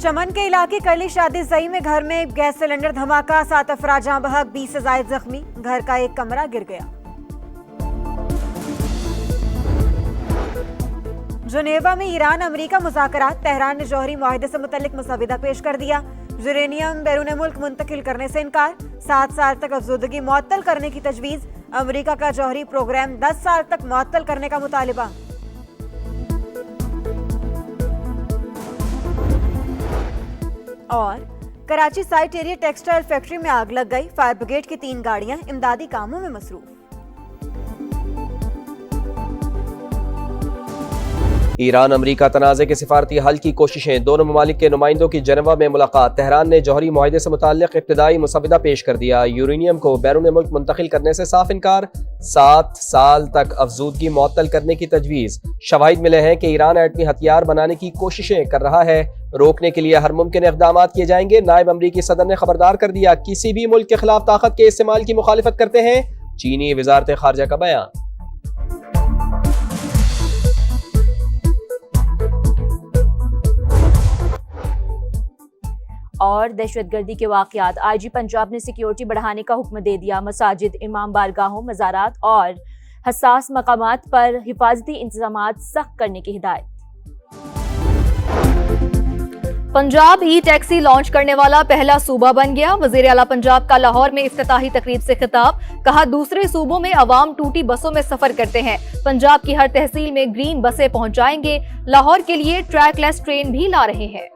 चमन के इलाके करली शादी जई में घर में गैस सिलेंडर धमाका, 7 अफराद जहां बहक, 20 से ज्यादा जख्मी, घर का एक कमरा गिर गया। जुनेवा में ईरान अमेरिका मुज़ाकरात, तेहरान ने जौहरी मुआहदे से मुतल्लिक मुसविदा पेश कर दिया। यूरेनियम बैरून मुल्क मुंतकिल करने से इनकार, 7 साल तक अफजूदगी मुअत्तल करने की तजवीज़, अमेरिका का जौहरी प्रोग्राम 10 साल तक मुअत्तल करने का मुतालिबा। और Karachi site area textile factory में आग लग गई, फायर ब्रिगेड की 3 गाड़ियां इमदादी कामों में मसरूफ। ईरान अमेरिका तनाज़े के सिफारती हल की कोशिशें, दोनों ममालिक के नुमाइंदों की जेनेवा में मुलाकात, तेहरान ने जौहरी मुआहदे से मुताल्लिक इब्तिदाई मुसविदा पेश कर दिया, यूरेनियम को बैरून मुल्क मुंतकिल करने से साफ इनकार, 7 साल तक अफजूदगी मुअत्तल करने की तजवीज़। शवाहिद मिले हैं कि ईरान एटमी हथियार बनाने की कोशिशें कर रहा है, रोकने के लिए हर मुमकिन इक़दाम किए जाएंगे। नायब अमरीकी सदर ने खबरदार कर दिया, किसी भी मुल्क के खिलाफ ताकत के इस्तेमाल की मुखालिफत करते हैं। चीनी वज़ारत खारजा का बयान। और दहशतगर्दी के वाक़यात, आईजी पंजाब ने सिक्योरिटी बढ़ाने का हुक्म दे दिया। मसाजिद, इमाम बारगाहों, मज़ारात और हसास मकामात पर हिफाजती इंतजामात सख्त करने की हिदायत। पंजाब ई टैक्सी लॉन्च करने वाला पहला सूबा बन गया। वज़ीर आला पंजाब का लाहौर में इफ्तिताही तकरीब से खिताब, कहा दूसरे सूबों में अवाम टूटी बसों में सफर करते हैं, पंजाब की हर तहसील में ग्रीन बसें पहुंचाएंगे, लाहौर के लिए ट्रैकलेस ट्रेन भी ला रहे हैं।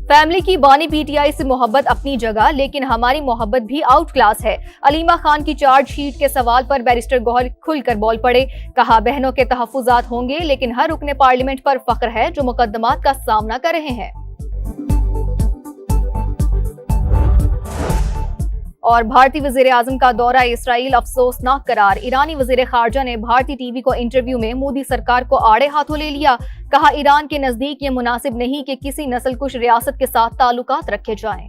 फैमिली की बानी पीटीआई से मोहब्बत अपनी जगह, लेकिन हमारी मोहब्बत भी आउट क्लास है। अलीमा खान की चार्जशीट के सवाल पर बैरिस्टर गौहर खुलकर बोल पड़े, कहा बहनों के तहफ्फुज़ात होंगे, लेकिन हर रुकने पार्लियामेंट पर फख्र है जो मुकदमात का सामना कर रहे हैं। और भारतीय वज़ीर आज़म का दौरा इसराइल अफसोसनाक करार, ईरानी वज़ीर खारजा ने भारतीय टीवी को इंटरव्यू में मोदी सरकार को आड़े हाथों ले लिया, कहा ईरान के नजदीक ये मुनासिब नहीं कि किसी नस्लकुश रियासत के साथ ताल्लुकात रखे जाएं।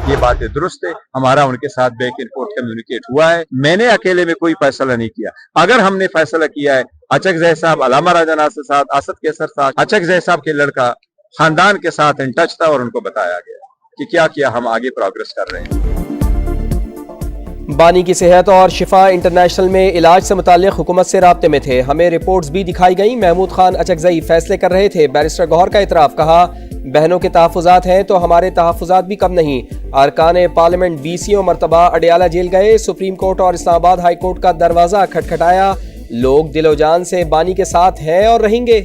ये बातें दुरुस्त है, हमारा उनके साथ बैक एंड फोर्थ कम्युनिकेट हुआ है। मैंने अकेले में कोई फैसला नहीं किया, अगर हमने फैसला किया है, अचकज़ई साहब, अलामा राजा नासिर साहब, असद कैसर साहब, अचकज़ई साहब के लड़का खानदान के साथ इन टच था और उनको बताया गया कि क्या किया, हम आगे प्रोग्रेस कर रहे हैं। बानी की सेहत और शिफा इंटरनेशनल में इलाज से मुताल्लिक हुकूमत से राब्ते में थे, हमें रिपोर्ट्स भी दिखाई गई। महमूद खान अचकज़ई फैसले कर रहे थे, बैरिस्टर गौहर का इतराफ, कहा बहनों के तहफ्फुज़ात हैं तो हमारे तहफ्फुज़ात भी कम नहीं। अरकान पार्लियामेंट 20 मरतबा अडियाला जेल गए, सुप्रीम कोर्ट और इस्लामाबाद हाई कोर्ट का दरवाजा खटखटाया, लोग दिलो जान से बानी के साथ हैं और रहेंगे।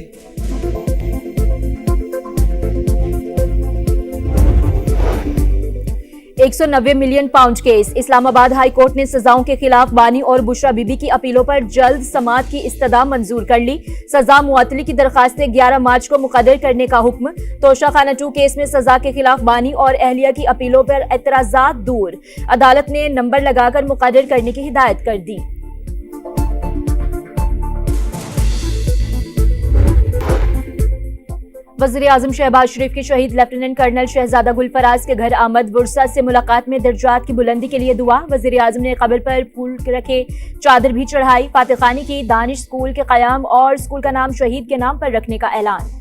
190 million pound case, Islamabad high court ने सजाओं के खिलाफ बानी और बुशरा बीबी की अपीलों पर जल्द समाअत की इस्तदा मंजूर कर ली। सजा मुअत्तली की दरखास्तें 11 मार्च को मुकर्रर करने का हुक्म। तोशाखाना 2 केस में सजा के खिलाफ बानी और अहलिया की अपीलों पर एतराजात दूर, अदालत ने नंबर लगाकर मुकर्रर करने की हिदायत कर दी। वज़ीर आज़म शहबाज शरीफ के शहीद लेफ्टिनेंट कर्नल शहजादा गुलफराज के घर आमद, वुरसा से मुलाकात में दर्जात की बुलंदी के लिए दुआ। वज़ीर आज़म ने कब्र पर फूल रखे, चादर भी चढ़ाई। फातिखानी की दानिश स्कूल के क़याम और स्कूल का नाम शहीद के नाम पर रखने का ऐलान।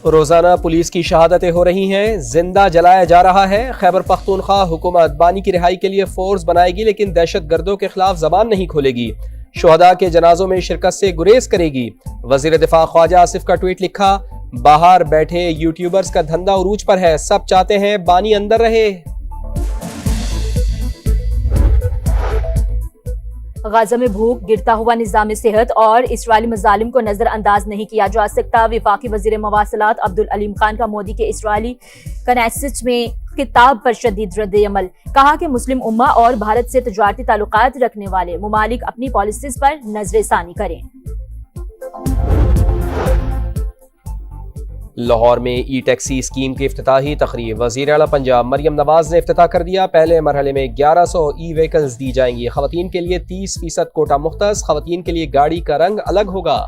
रोजाना पुलिस की शहादतें हो रही हैं, जिंदा जलाया जा रहा है। खैबर पख्तूनख्वा हुकूमत बानी की रिहाई के लिए फोर्स बनाएगी, लेकिन दहशत गर्दों के खिलाफ जबान नहीं खोलेगी। शुहदा के जनाजों में शिरकत से गुरेज करेगी। वजीर दिफा ख्वाजा आसिफ का ट्वीट लिखा, बाहर बैठे यूट्यूबर्स का धंधा उरूज पर है, सब चाहते हैं बानी अंदर रहे। गाजा में भूख, गिरता हुआ निज़ाम सेहत और इसराइली मज़ालिम को नजरअंदाज नहीं किया जा सकता। वफाकी वज़ीर मवासिलात अब्दुल अलीम खान का मोदी के इसराइली कनेसिस में खिताब पर शदीद रद्द-ए-अमल, कहा कि मुस्लिम उम्मा और भारत से तजारती ताल्लुकात रखने वाले ममालिक अपनी पॉलिसीज पर नजरसानी करें। लाहौर में ई टैक्सी स्कीम की इफ्तिताही तकरीब, वज़ीर आला पंजाब मरियम नवाज ने इफ्तिताह कर दिया। पहले मरहले में 1100 ई व्हीकल्स दी जाएंगी। खवातीन के लिए 30% कोटा मुख्तस, खवातीन के लिए गाड़ी का रंग अलग होगा।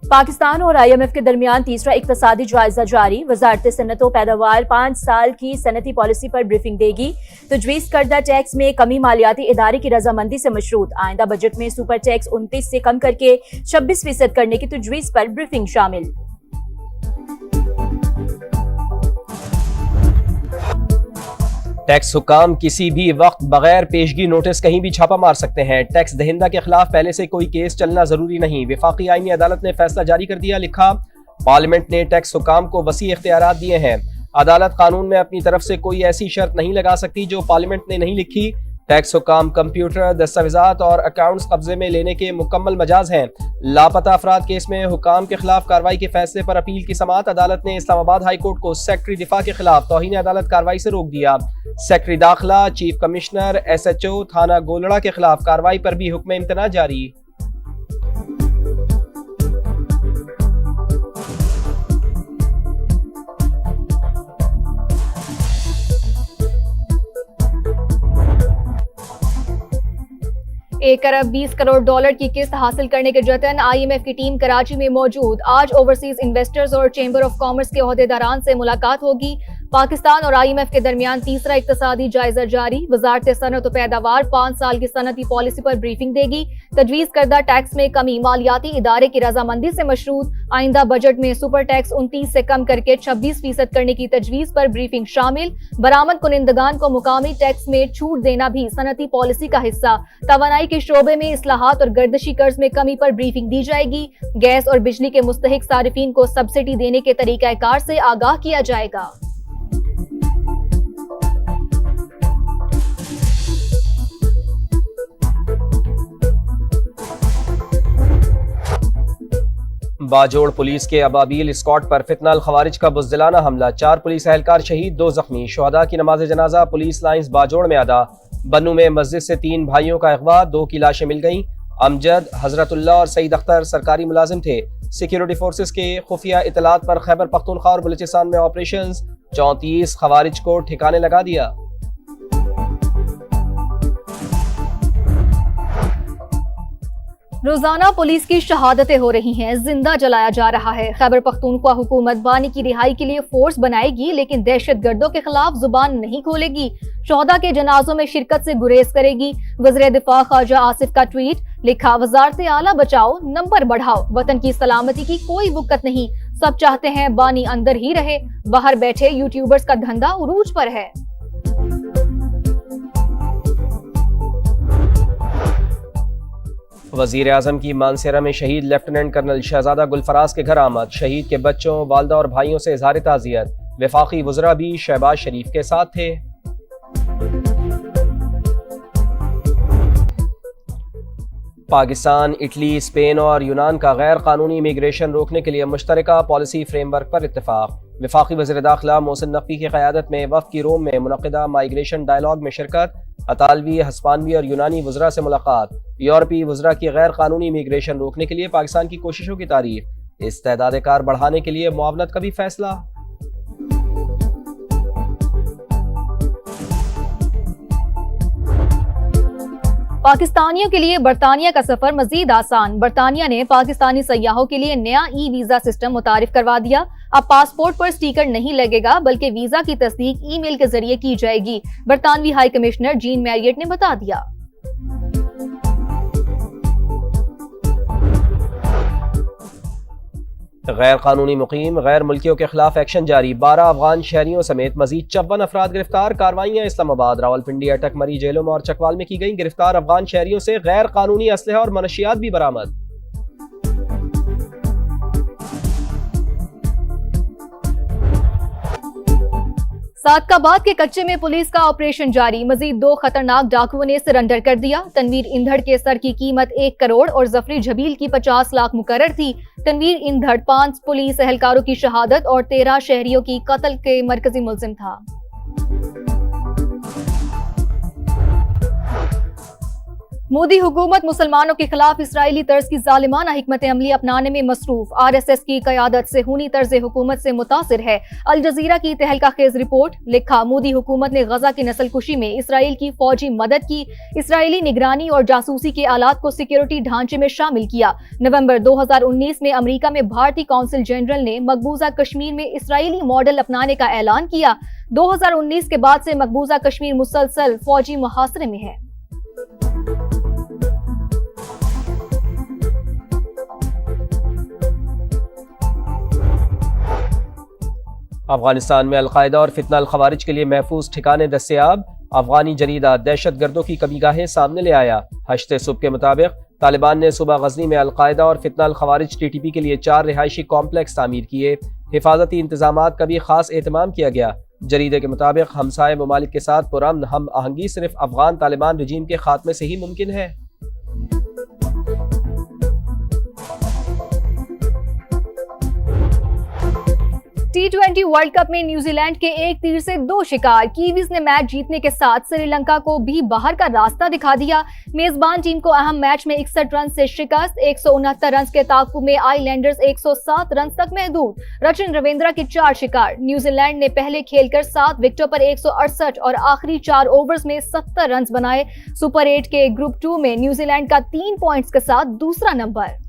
पाकिस्तान और IMF के दरमियान तीसरा इक्तिसादी जायजा जारी। वजारत सनत व पैदावार 5 साल की सनती पॉलिसी पर ब्रीफिंग देगी। तजवीज़ करदा टैक्स में कमी मालियाती इदारे की रजामंदी से मशरूत। आइंदा बजट में सुपर टैक्स 29 से कम करके 26% करने की तजवीज़ पर ब्रीफिंग शामिल। टैक्स हुकाम किसी भी वक्त बगैर पेशगी नोटिस कहीं भी छापा मार सकते हैं। टैक्स दहिंदा के खिलाफ पहले से कोई केस चलना जरूरी नहीं। वफाकी आईनी अदालत ने फैसला जारी कर दिया। लिखा, पार्लियामेंट ने टैक्स हुकाम को वसी इख्तियारात दिए हैं। अदालत कानून में अपनी तरफ से कोई ऐसी शर्त नहीं लगा सकती जो पार्लियामेंट ने नहीं लिखी। टैक्स हुकाम कंप्यूटर, दस्तावेजात और अकाउंट्स कब्जे में लेने के मुकम्मल मजाज हैं। लापता अफराद केस में हुकाम के खिलाफ कार्रवाई के फैसले पर अपील की समाअत। अदालत ने इस्लामाबाद हाई कोर्ट को सेक्रेटरी दिफा के खिलाफ तौहीन अदालत कार्रवाई से रोक दिया। सेक्रेटरी दाखिला, चीफ कमिश्नर, SHO थाना गोलड़ा के खिलाफ कार्रवाई पर भी हुक्म इम्तना जारी। $1 अरब 20 करोड़ की किस्त हासिल करने के जतन। IMF की टीम कराची में मौजूद। आज ओवरसीज इन्वेस्टर्स और चेंबर ऑफ कॉमर्स के ओहदेदारान से मुलाकात होगी। पाकिस्तान और IMF के दरमियान तीसरा इक्तिसादी जायजा जारी। वजारत सनत व पैदावार 5 साल की सनती पॉलिसी पर ब्रीफिंग देगी। तजवीज़ करदा टैक्स में कमी मालियाती इदारे की रजामंदी से मशरूत। आइंदा बजट में सुपर टैक्स 29 से कम करके 26% करने की तजवीज़ पर ब्रीफिंग शामिल। बरामद कुनिंदगान को मुकामी टैक्स में छूट देना भी सनती पॉलिसी का हिस्सा। तवानाई के शोबे में इस्लाहात और गर्दशी कर्ज में कमी पर ब्रीफिंग दी जाएगी। गैस और बिजली के मुस्तहिक सारिफीन को सब्सिडी देने के तरीकाकार से आगाह किया जाएगा। बाजोड़ पुलिस के अबाबील स्क्वाड पर फितनाल खवारिज का बुज़दिलाना हमला। 4 पुलिस एहलकार शहीद, 2 जख्मी। शुहदा की नमाज जनाजा पुलिस लाइंस बाजोड़ में अदा। बन्नू में मस्जिद से 3 भाइयों का अगवा, 2 की लाशें मिल गईं। अमजद, हजरतुल्लाह और सईद अख्तर सरकारी मुलाजिम थे। सिक्योरिटी फोर्सेस के खुफिया इतलात पर खैबर पख्तूनख्वा और बलूचिस्तान में ऑपरेशन। 34 खवारिज को ठिकाने लगा दिया। रोजाना पुलिस की शहादतें हो रही हैं, जिंदा जलाया जा रहा है। खैबर पख्तूनख्वा हुकूमत बानी की रिहाई के लिए फोर्स बनाएगी, लेकिन दहशतगर्दों के खिलाफ जुबान नहीं खोलेगी। शोहदा के जनाजों में शिरकत से गुरेज करेगी। वज़ीर दिफा ख्वाजा आसिफ का ट्वीट। लिखा, वजारत आला बचाओ, नंबर बढ़ाओ। वतन की सलामती की कोई वुकत नहीं। सब चाहते हैं बानी अंदर ही रहे। बाहर बैठे यूट्यूबर्स का धंधा उरूज पर है। वजीर आजम की मानसेरा में शहीद लेफ्टिनेंट कर्नल शहजादा गुलफराज के घर आमद। शहीद के बच्चों, वालदा और भाइयों से इजहार ताज़ियत। वफाकी वज़रा भी शहबाज शरीफ के साथ थे। पाकिस्तान, इटली, स्पेन और यूनान का गैर कानूनी इमिग्रेशन रोकने के लिए मुश्तरका पॉलिसी फ्रेमवर्क पर इत्तेफाक। वफाकी वज़ीर दाखिला मोहसिन नकवी की क़यादत में वफ़द की रोम में मुनक़िदा माइग्रेशन डायलॉग में शिरकत। अतालवी, हस्पानवी और यूनानी वज़रा से मुलाकात। यूरोपीय वज़रा की गैर कानूनी इमिग्रेशन रोकने के लिए पाकिस्तान की कोशिशों की तारीफ। इस्तेदाद कार बढ़ाने के लिए मुआवनत का भी फैसला। पाकिस्तानियों के लिए बरतानिया का सफर मजीद आसान। बरतानिया ने पाकिस्तानी सयाहों के लिए नया वीजा सिस्टम मुतारिफ करवा दिया। अब पासपोर्ट पर स्टिकर नहीं लगेगा, बल्कि वीजा की तस्दीक ईमेल के जरिए की जाएगी। बरतानवी हाई कमिश्नर जीन मैरियट ने बता दिया। गैर कानूनी मुकीम गैर मुल्कियों के खिलाफ एक्शन जारी। 12 अफगान शहरियों समेत मजीद 54 अफराद गिरफ्तार। कार्रवाइयां इस्लामाबाद, रावलपिंडी, अटक मरी जेलों में और चकवाल में की गई। गिरफ्तार अफगान शहरियों से गैर कानूनी असलहा और मनशियात भी बरामद। सादकाबाद के कच्चे में पुलिस का ऑपरेशन जारी। मजीद 2 खतरनाक डाकुओं ने सरेंडर कर दिया। तनवीर इंधड़ के सर की कीमत 1 करोड़ और जफरी झबील की 50 लाख मुकर्रर थी। तनवीर इंधड़ 5 पुलिस एहलकारों की शहादत और 13 शहरियों की कत्ल के मरकजी मुलजिम था। मोदी हुकूमत मुसलमानों के खिलाफ इसराइली तर्ज की जालिमाना हिकमत अमली अपनाने में मसरूफ। RSS की क़यादत से खूनी तर्ज हुकूमत से मुतासिर है। अल जजीरा की तहलका खेज रिपोर्ट। लिखा, मोदी हुकूमत ने गजा की नस्लकुशी में इसराइल की फौजी मदद की, इसराइली निगरानी और जासूसी के आलात को सिक्योरिटी ढांचे में शामिल किया। नवंबर 2019 में अमेरिका में भारतीय कौंसिल जनरल ने मकबूजा कश्मीर में इसराइली मॉडल अपनाने का ऐलान किया। 2019 के बाद से मकबूजा कश्मीर मुसलसल फौजी मुहासरे में है। अफगानिस्तान में अलकायदा और फितना अल-खवारिज के लिए महफूज ठिकाने दस्तयाब। अफगानी जरीदा दहशत गर्दों की कमीगाहें सामने ले आया। हश्ते सुबह के मुताबिक तालिबान ने सुबह गजनी में अलकायदा और फितना अल-खवारिज TTP के लिए 4 रिहायशी कॉम्प्लेक्स तामीर किए। हिफाजती इंतजामात का भी खास एहतमाम किया गया। जरीदे के मुताबिक हमसाये ममालिक के साथ पुरअमन हम आहंगी सिर्फ अफगान तालिबान रजीम के खात्मे से ही मुमकिन है। T20 वर्ल्ड कप में न्यूजीलैंड के एक तीर से 2 शिकार। कीवीज ने मैच जीतने के साथ श्रीलंका को भी बाहर का रास्ता दिखा दिया। मेजबान टीम को अहम मैच में 61 रन से शिकस्त। 169 रन के ताकुब में आइलैंडर्स 107 रन तक महदूद। रचिन रविंद्रा के 4 शिकार। न्यूजीलैंड ने पहले खेलकर 7 विकेटों पर 168 और आखिरी 4 ओवर्स में 70 रन बनाए। सुपर 8 के ग्रुप 2 में न्यूजीलैंड का 3 पॉइंट्स के साथ दूसरा नंबर।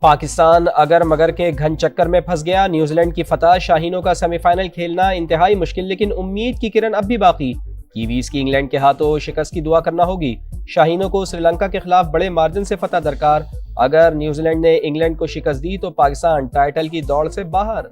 पाकिस्तान अगर मगर के घन चक्कर में फंस गया। न्यूजीलैंड की फतह, शाहीनों का सेमीफाइनल खेलना इंतहाई मुश्किल, लेकिन उम्मीद की किरण अब भी बाकी। कीवीज की इंग्लैंड के हाथों शिकस्त की दुआ करना होगी। शाहीनों को श्रीलंका के खिलाफ बड़े मार्जिन से फतह दरकार। अगर न्यूजीलैंड ने इंग्लैंड को शिकस्त दी तो पाकिस्तान टाइटल की दौड़ से बाहर।